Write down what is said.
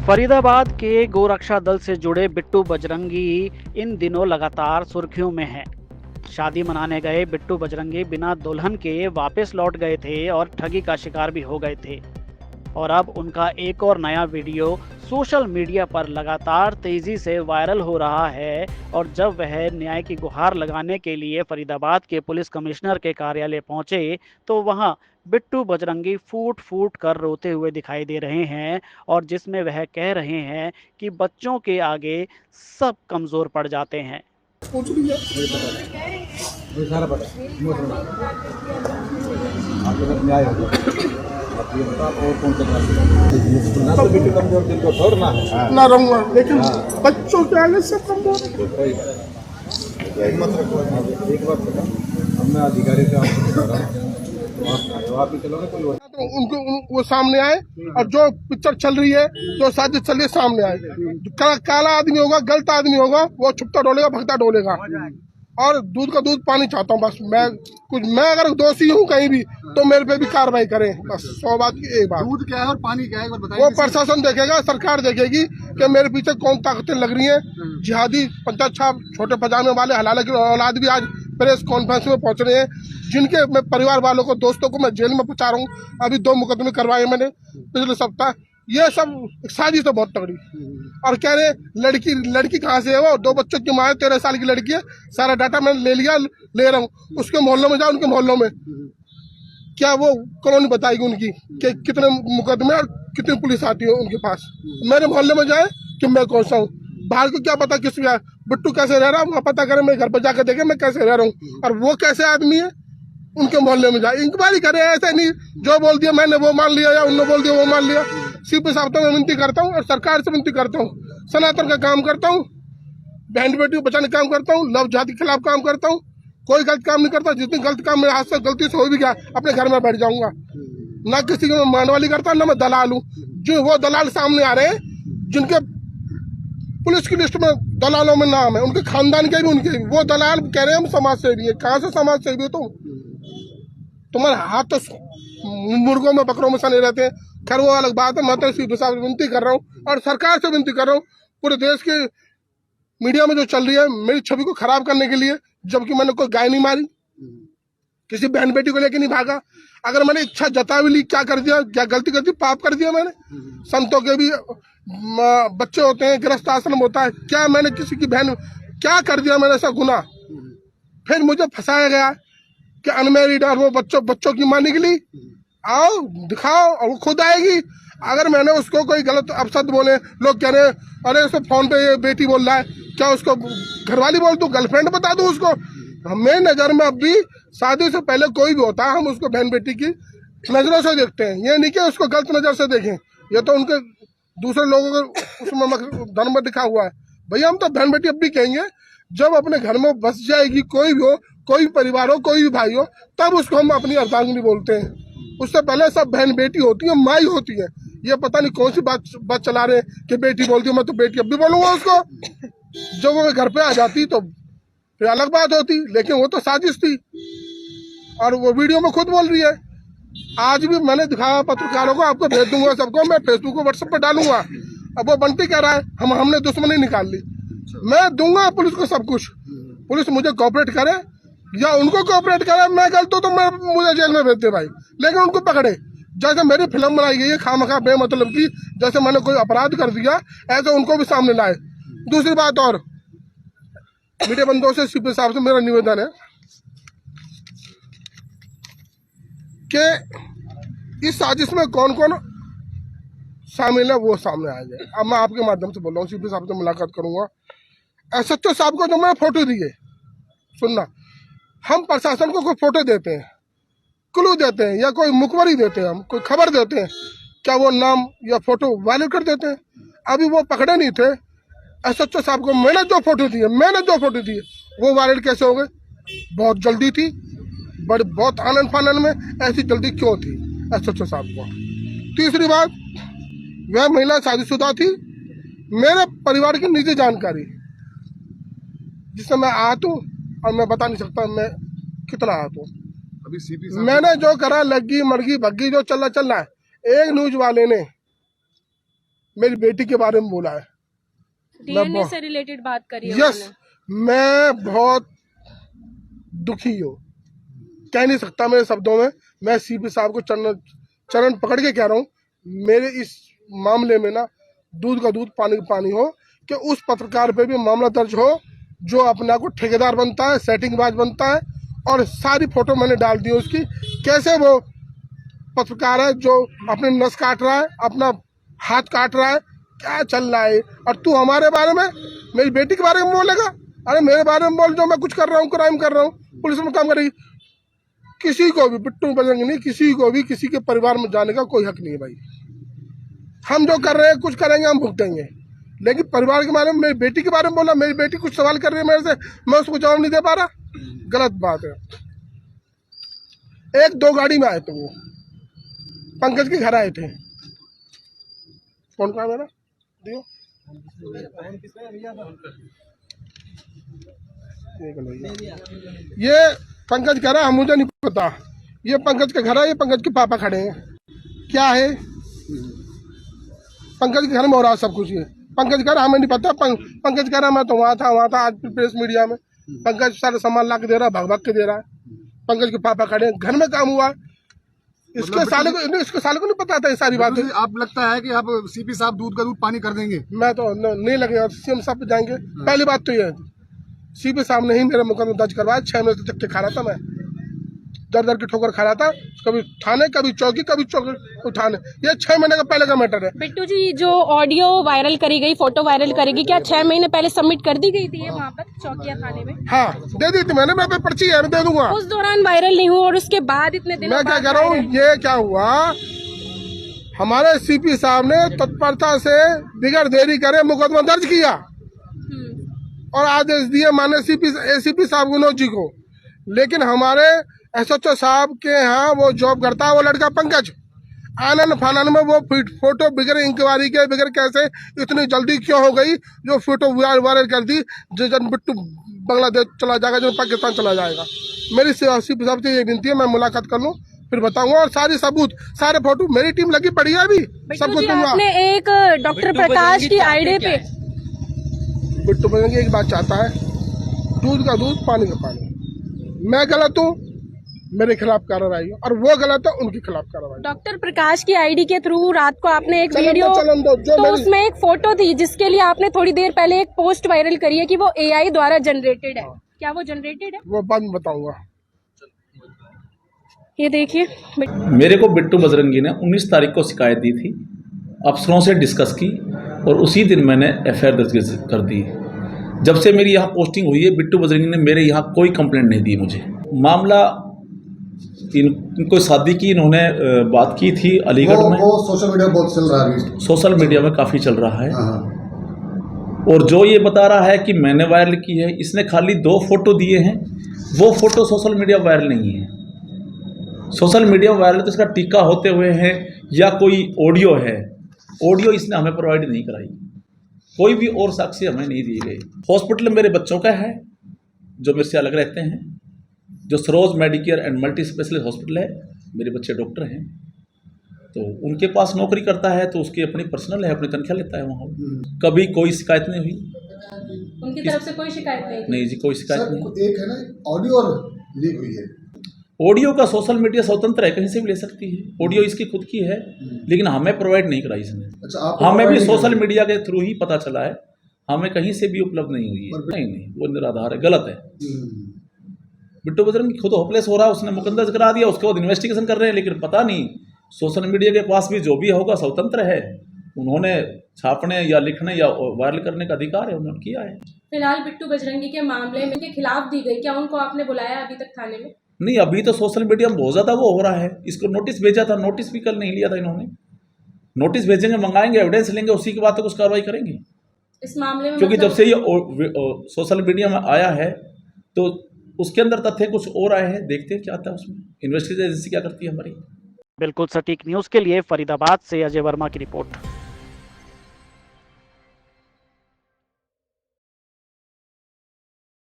फरीदाबाद के गोरक्षा दल से जुड़े बिट्टू बजरंगी इन दिनों लगातार सुर्खियों में हैं। शादी मनाने गए बिट्टू बजरंगी बिना दुल्हन के वापस लौट गए थे और ठगी का शिकार भी हो गए थे। और अब उनका एक और नया वीडियो सोशल मीडिया पर लगातार तेजी से वायरल हो रहा है। और जब वह न्याय की गुहार लगाने के लिए फरीदाबाद के पुलिस कमिश्नर के कार्यालय पहुंचे तो वहां बिट्टू बजरंगी फूट फूट कर रोते हुए दिखाई दे रहे हैं, और जिसमें वह कह रहे हैं कि बच्चों के आगे सब कमजोर पड़ जाते हैं। पूछ लिया मुझे सारा पता आपके साथ न्याय होगा। आप ये बता और कौन सा ना तो बिल्कुल कमजोर दिल को छोड़ना है ना रहूंगा, लेकिन बच्चों के आगे सब कमजोर हिम्मत रखो। एक बात बता, अब मैं अधिकारी से आपको बता रहा हूँ तो आप ही चलोगे कोई तो उनको वो सामने आए और जो पिक्चर चल रही है, जो साजिश चल रही है सामने आए। काला आदमी होगा, गलत आदमी होगा, वो छुपता डोलेगा, भगता डोलेगा। और दूध का दूध पानी चाहता हूँ बस। मैं अगर दोषी हूँ कहीं भी तो मेरे पे भी कार्रवाई करें, बस 100 बात की एक बात। दूध क्या है और पानी क्या है वो प्रशासन देखेगा, सरकार देखेगी कि मेरे पीछे कौन ताकतें लग रही हैं। जिहादी पंचायत छाप छोटे पजामे वाले हलाला की औलाद भी आज प्रेस कॉन्फ्रेंस में पहुंच रहे हैं, जिनके मैं परिवार वालों को, दोस्तों को मैं जेल में पहुंचा रहा हूँ। अभी 2 मुकदमे करवाए मैंने पिछले सप्ताह। ये सब साजिश तो बहुत तगड़ी। और कह रहे लड़की कहाँ से है, वो 2 बच्चों की माँ है, 13 साल की लड़की है। सारा डाटा मैंने ले लिया, ले रहा हूँ। उसके मोहल्लों में जाओ, उनके मोहल्लों में क्या वो कॉलोनी बताएगी उनकी कि कितने मुकदमे और कितनी पुलिस आती है उनके पास। मेरे मोहल्ले में जाए कि मैं कौन सा हूँ, बाहर को क्या पता किस बिट्टू कैसे रह रहा है, वहाँ पता करें, मैं घर पर जाकर देखे मैं कैसे रह रहा हूँ और वो कैसे आदमी है। उनके मोहल्ले में जाए, इंक्वायरी करे। ऐसे नहीं जो बोल दिया मैंने वो मान लिया या उन्होंने बोल दिया वो मान लिया। सीपी साहब तो मैं विनती करता हूँ और सरकार से विनती करता हूँ, सनातन का काम करता हूँ, बहन बेटी को बचाने का काम करता हूँ, लव जाति के खिलाफ काम करता हूँ, कोई गलत काम नहीं करता। जितनी गलत काम मेरे हाथ से गलती से हो भी गया, अपने घर में बैठ जाऊंगा। ना किसी को मैं मानवाली करता, ना मैं दलाल हूँ। जो वो दलाल सामने आ रहे हैं, जिनके पुलिस की लिस्ट में दलालों में नाम है, उनके खानदान के भी, उनके वो दलाल कह रहे हैं हम समाज सेवी है। कहाँ से समाज सेवी हो तुम? तुम्हारे हाथ तो मुर्गों में बकरों में सने रहते हैं। खैर वो अलग बात है। मैं तो सीपी साहब से विनती कर रहा हूँ और सरकार से विनती कर रहा हूँ, पूरे देश के मीडिया में जो चल रही है मेरी छवि को खराब करने के लिए, जबकि मैंने कोई गाय नहीं मारी, किसी बहन बेटी को लेके नहीं भागा। अगर मैंने इच्छा जता भी ली, क्या कर दिया, क्या गलती कर दी, पाप कर दिया मैंने। संतों के भी बच्चे होते हैं, गृहस्थ आश्रम होता है, क्या मैंने किसी की बहन क्या कर दिया मैंने ऐसा गुनाह? फिर मुझे फंसाया गया कि अनमेरिड और वो बच्चों की मां निकली। आओ दिखाओ, और वो खुद आएगी। अगर मैंने उसको कोई गलत अपशब्द बोले, लोग कह रहे अरे उसको फोन पे ये बेटी बोल रहा है, क्या उसको घरवाली बोल दूं, गर्लफ्रेंड बता दूं उसको? मेरी नजर में अब भी शादी से पहले कोई भी होता है, हम उसको बहन बेटी की नजरों से देखते हैं, ये नहीं कि उसको गलत नजर से देखें। ये तो उनके दूसरे लोगों के उसमें धर्म में लिखा हुआ है। भैया हम तो बहन बेटी अब भी कहेंगे। जब अपने घर में बस जाएगी, कोई भी हो, कोई भी परिवार हो, कोई भी भाई हो, तब उसको हम अपनी अर्धांगिनी बोलते हैं। उससे पहले सब बहन बेटी होती है, माई होती है। ये पता नहीं कौन सी बात चला रहे हैं कि बेटी बोलती है। मैं तो बेटी अब भी बोलूंगा उसको। जब वो घर पे आ जाती तो फिर अलग बात होती, लेकिन वो तो साजिश थी और वो वीडियो में खुद बोल रही है। आज भी मैंने दिखाया पत्रकारों को, आपको भेज दूंगा सबको, मैं फेसबुक को व्हाट्सएप पर डालूंगा। अब वो बंटी कह रहा है हमने दुश्मनी निकाल ली। मैं दूंगा पुलिस को सब कुछ। पुलिस मुझे कोऑपरेट करे या उनको कोऑपरेट करे, मैं गलत हूं तो मुझे जेल में भेज दे भाई, लेकिन उनको पकड़े। जैसे मेरी फिल्म बनाई गई है खामखा बेमतलब की, जैसे मैंने कोई अपराध कर दिया, ऐसे उनको भी सामने लाए। दूसरी बात और मीडिया बंदों से, सीपी साहब से मेरा निवेदन है कि इस साजिश में कौन कौन शामिल है वो सामने आ जाए। अब मैं आपके माध्यम से बोल रहा हूँ, सीपी साहब से मुलाकात करूंगा। SHO साहब को जो मैंने फोटो दी है, सुनना, हम प्रशासन को कोई फोटो देते हैं, क्लू देते हैं या कोई मुखबरी देते हैं, हम कोई खबर देते हैं, क्या वो नाम या फोटो वायरल कर देते हैं? अभी वो पकड़े नहीं थे। SHO साहब को मैंने जो फोटो दी है वो वायरल कैसे हो गए? बहुत जल्दी थी, बहुत आनंद फानंद में। ऐसी जल्दी क्यों थी SHO साहब को? तीसरी बात, वह महिला शादीशुदा थी। मेरे परिवार की निजी जानकारी जिससे मैं आहत हूँ और मैं बता नहीं सकता मैं कितना आहत हूँ। अभी सीपी मैंने जो करा, लग्गी मरगी भग्गी जो चल रहा है, एक न्यूज वाले ने मेरी बेटी के बारे में बोला है। डीएनए से रिलेटेड बात करी है यस, मैं बहुत दुखी हूँ, कह नहीं सकता मेरे शब्दों में। मैं सीपी साहब को चरण पकड़ के कह रहा हूँ, मेरे इस मामले में ना दूध का दूध पानी का पानी हो, कि उस पत्रकार पे भी मामला दर्ज हो जो अपने आप को ठेकेदार बनता है, सेटिंगबाज बनता है। और सारी फोटो मैंने डाल दी उसकी, कैसे वो पत्रकार है जो अपने नस काट रहा है, अपना हाथ काट रहा है, क्या चल रहा है। और तू हमारे बारे में, मेरी बेटी के बारे में बोलेगा? अरे मेरे बारे में बोल, जो मैं कुछ कर रहा हूँ, क्राइम कर रहा हूँ, पुलिस में काम करेगी। किसी को भी, बिट्टू बजरंगी नहीं, किसी को भी किसी के परिवार में जाने का कोई हक नहीं है भाई। हम जो कर रहे हैं, कुछ करेंगे, हम भुगतेंगे, लेकिन परिवार के बारे में, मेरी बेटी के बारे में बोला, मेरी बेटी कुछ सवाल कर रही है मेरे से, मैं उसको जवाब नहीं दे पा रहा, गलत बात है। 1-2 गाड़ी में आए थे, वो पंकज के घर आए थे। कौन कहा मेरा दियो, ये पंकज कह रहा है, मुझे नहीं पता, ये पंकज का घर है, ये पंकज के पापा खड़े हैं। क्या है, पंकज के घर में हो रहा सब कुछ। ये पंकज कह रहा हमें नहीं पता, पंकज कह रहा मैं तो वहाँ था। आज प्रेस मीडिया में पंकज सारा सामान ला के दे रहा है, भाग के दे रहा है। पंकज के पापा खड़े हैं, घर में काम हुआ। इसके साले को नहीं पता था ये सारी बातें। आप लगता है कि आप सीपी साहब दूध का दूध पानी कर देंगे? मैं तो नहीं लगेगा, सीएम साहब पे जाएंगे। पहली बात तो ये है, सीपी साहब ने ही मेरा मुकदमा दर्ज करवाया। 6 महीने से चक्के खा रहा था मैं, दर की ठोकर खा रहा था, कभी थाने, कभी चौकी उठाने। ये 6 महीने का पहले का मैटर है। बिट्टू जी, जो ऑडियो वायरल करी गई, फोटो वायरल करी गई, क्या 6 महीने पहले सबमिट कर दी गई थी वहाँ पर चौकिया थाने में? हाँ, दे दी थी मैंने, मेरे पे पर्ची है, मैं दे दूंगा। उस दौरान वायरल नहीं हुआ और उसके बाद इतने दिनों मैं क्या बाद कह रहा हूँ, ये क्या हुआ, हमारे सीपी साहब ने तत्परता से बिगड़ देरी करे मुकदमा दर्ज किया और आदेश दिए माने एसीपी साहब गुनोज जी को। लेकिन हमारे एसएचओ साहब के यहाँ वो जॉब करता है, वो लड़का पंकज, आनन फानन में वो फोटो बिगड़ इंक्वायरी के बिगड़ कैसे इतनी जल्दी क्यों हो गई, जो फोटो वायरल कर दी, जन बिट्टू बांग्लादेश चला जाएगा, जो पाकिस्तान चला जाएगा। मेरी सीपी साहब से ये विनती है, मैं मुलाकात कर लूँ फिर बताऊंगा, और सारी सबूत, सारे फोटो, मेरी टीम लगी पड़ी है अभी, सब कुछ दूंगा। आपने एक डॉक्टर प्रकाश की आईडी पे, बिट्टू बजरंगी एक बात चाहता है, दूध का दूध पानी का पानी। मैं गलत हूँ, मेरे खिलाफ कार्रवाई हो, और वो गलत है, उनके खिलाफ कार्रवाई। डॉक्टर प्रकाश की आईडी के थ्रू रात को आपने एक चलन वीडियो, दो, तो उसमें एक फोटो थी जिसके लिए आपने थोड़ी देर पहले एक पोस्ट वायरल करी है कि वो एआई द्वारा जनरेटेड है। क्या वो जनरेटेड है? वो बाद में बताऊंगा। ये देखिए, मेरे को बिट्टू बजरंगी ने 19 तारीख को शिकायत दी थी, अफसरों से डिस्कस की, और उसी दिन मैंने एफआईआर दर्ज कर दी। जब से मेरी यहाँ पोस्टिंग हुई है, बिट्टू बजरंगी ने मेरे यहाँ कोई कंप्लेंट नहीं दी मुझे। मामला इनको शादी की इन्होंने बात की थी अलीगढ़ में, वो सोशल मीडिया बहुत चल रहा है, सोशल मीडिया में काफ़ी चल रहा है। और जो ये बता रहा है कि मैंने वायरल की है, इसने खाली 2 फोटो दिए हैं, वो फोटो सोशल मीडिया वायरल नहीं है। सोशल मीडिया वायरल तो इसका टीका होते हुए है या कोई ऑडियो है, ऑडियो इसने हमें प्रोवाइड नहीं कराई, कोई भी और साक्ष्य हमें नहीं दिए गए। हॉस्पिटल मेरे बच्चों का है जो मेरे से अलग रहते हैं, जो Saroj Medicare and multi specialist hospital है, मेरे बच्चे डॉक्टर हैं, तो उनके पास नौकरी करता है, तो उसकी अपनी पर्सनल है, अपनी तनख्वाह लेता है वहाँ। कभी कोई शिकायत नहीं हुई उनकी तरफ से, कोई शिकायत नहीं जी, कोई शिकायत नहीं। एक है ना, ऑडियो लीक हुई है। ऑडियो का सोशल मीडिया स्वतंत्र है, कहीं से भी ले सकती है, ऑडियो इसकी खुद की है, लेकिन हमें प्रोवाइड नहीं कराई इसने। अच्छा, हमें भी सोशल मीडिया के थ्रू ही पता चला है, हमें कहीं से भी उपलब्ध नहीं हुई है। नहीं, वो निराधार है, गलत है। बिट्टू बजरंगी खुद होपलेस हो रहा है, उसने मुकदमा दर्ज करा दिया, उसके बाद इन्वेस्टिगेशन कर रहे हैं, लेकिन पता नहीं सोशल मीडिया के पास भी जो भी होगा स्वतंत्र है, उन्होंने छापने या लिखने या वायरल करने का अधिकार है, उन्होंने किया है। फिलहाल बिट्टू बजरंगी के मामले में के खिलाफ दी गई, क्या उनको आपने बुलाया अभी तक थाने में? नहीं, अभी तो सोशल मीडिया में बहुत ज़्यादा वो हो रहा है। इसको नोटिस भेजा था, नोटिस भी कल नहीं लिया था इन्होंने। नोटिस भेजेंगे, मंगाएंगे, एविडेंस लेंगे, उसी के बाद तो कुछ कार्रवाई करेंगे इस मामले में। क्योंकि जब से ये सोशल मीडिया में आया है तो उसके अंदर तथ्य कुछ और आए हैं, देखते हैं क्या आता है उसमें, इन्वेस्टिगेशन एजेंसी क्या करती है हमारी। बिल्कुल सटीक न्यूज़ के लिए फरीदाबाद से अजय वर्मा की रिपोर्ट।